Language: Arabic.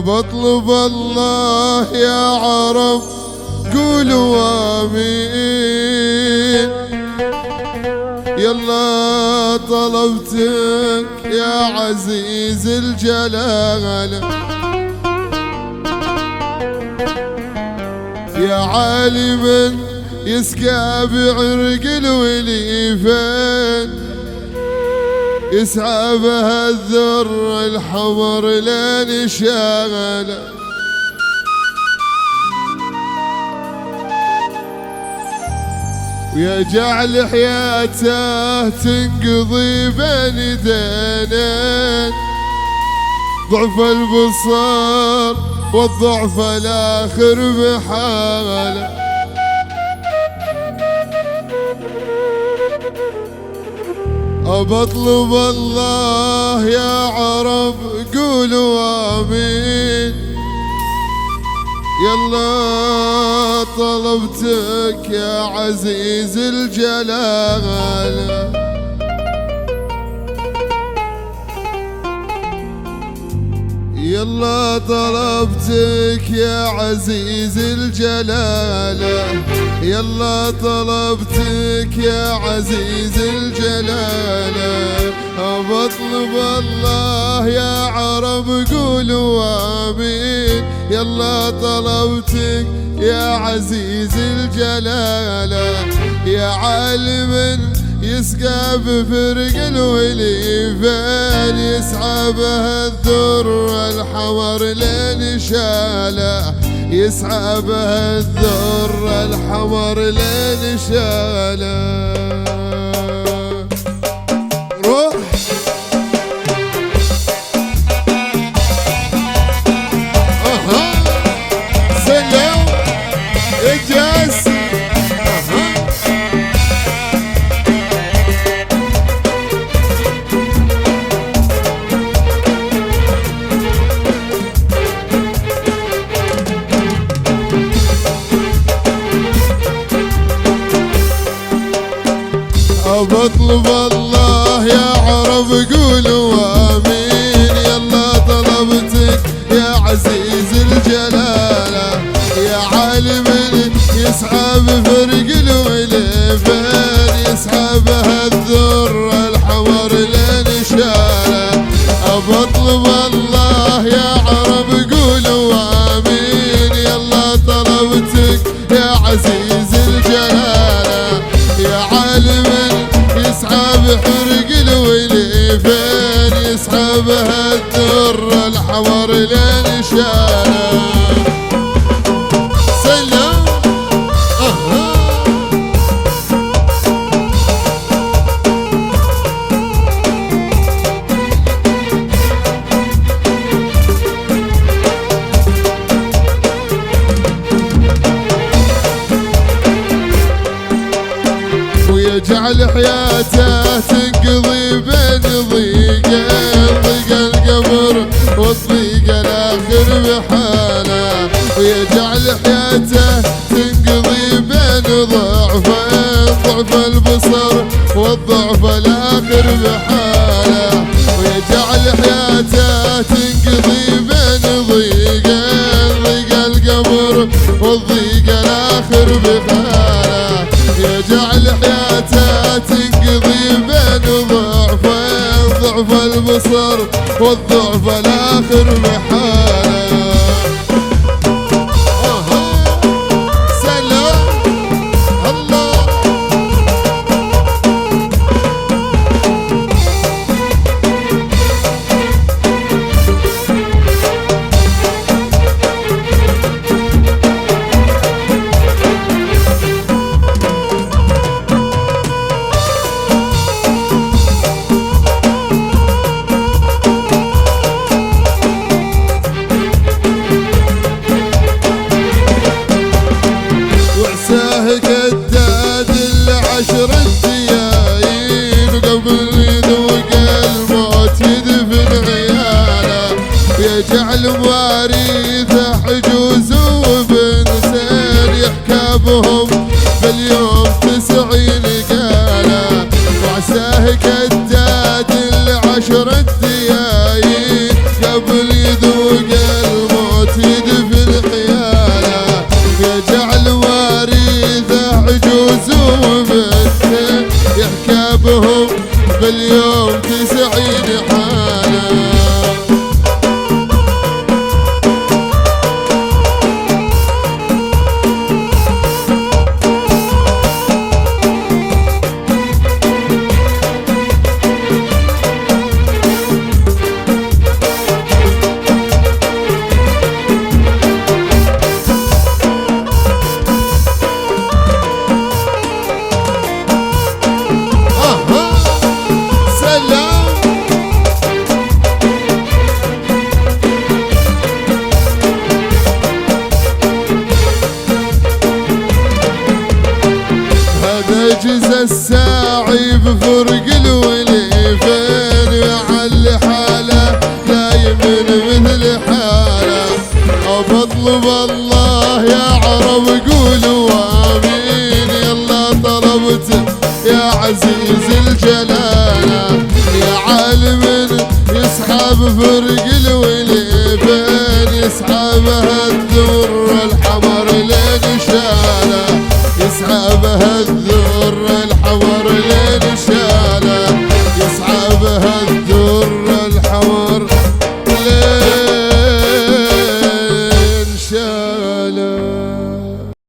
بطلب الله يا عرب قولوا آمين. يلا طلبتك يا عزيز الجلال، يا عالما يسقى بعرق الوليفين، يسعى بها الذر الحمر لين شاغله، ويجعل حياته تنقضي بين دينين، ضعف البصر والضعف الآخر بحاله. بطلب الله يا عرب قولوا آمين. يلا طلبتك يا عزيز الجلال، يلا طلبتك يا عزيز الجلال، يلا طلبتك يا عزيز الجلال. بطلب الله يا عرب قولوا آمين. يلا طلبتك يا عزيز الجلال، يا عالم يسقى بفرق الوليفين، يسعى بها الذر الحمر لين شاله، يسعى بها الذر الحمر لين شاله. روح سلام اجاز. بطلب الله يا عرب قولوا آمين. يلا طلبتك يا عزيز الجلالة، يا عالم يسعى بفرق الوليفين، يسعى بها الذر الحمر لين شاله. بطلب الله يا عرب قولوا آمين. يلا طلبتك يا عزيز الجلالة، يا عالم يسعى بحرق الوليفين، يسعى بها الذر الحمر لين شاله. سلام ويجعل حياته تنقضي بين ضيقين، ضيق القبر والضيق الآخر بحاله، ويجعل حياته تنقضي بين ضعفين، ضعف البصر والضعف الآخر بحاله، ويجعل حياته تنقضي بين ضيقين، ضيق القبر والضيق الآخر بحاله، يجعل حياته تنقضي بين ضعفين، ضعف البصر والضعف الآخر بحاله. سلام الله يحكبهم باليوم 90 قالة وعساه كداد ل10 ديايين قبل يذوق الموت يدفن حياله يجعل وارثه عجوز وبنته يحكبهم باليوم 90 حالة جز الساعي بفرق الوليفين وعلى حاله دايم مثل حاله بطلب الله يا عرب قولوا امين يلا طلبت يا عزيز الجلاله يا عالم يسحب فرق الوليفين يسحبها الدور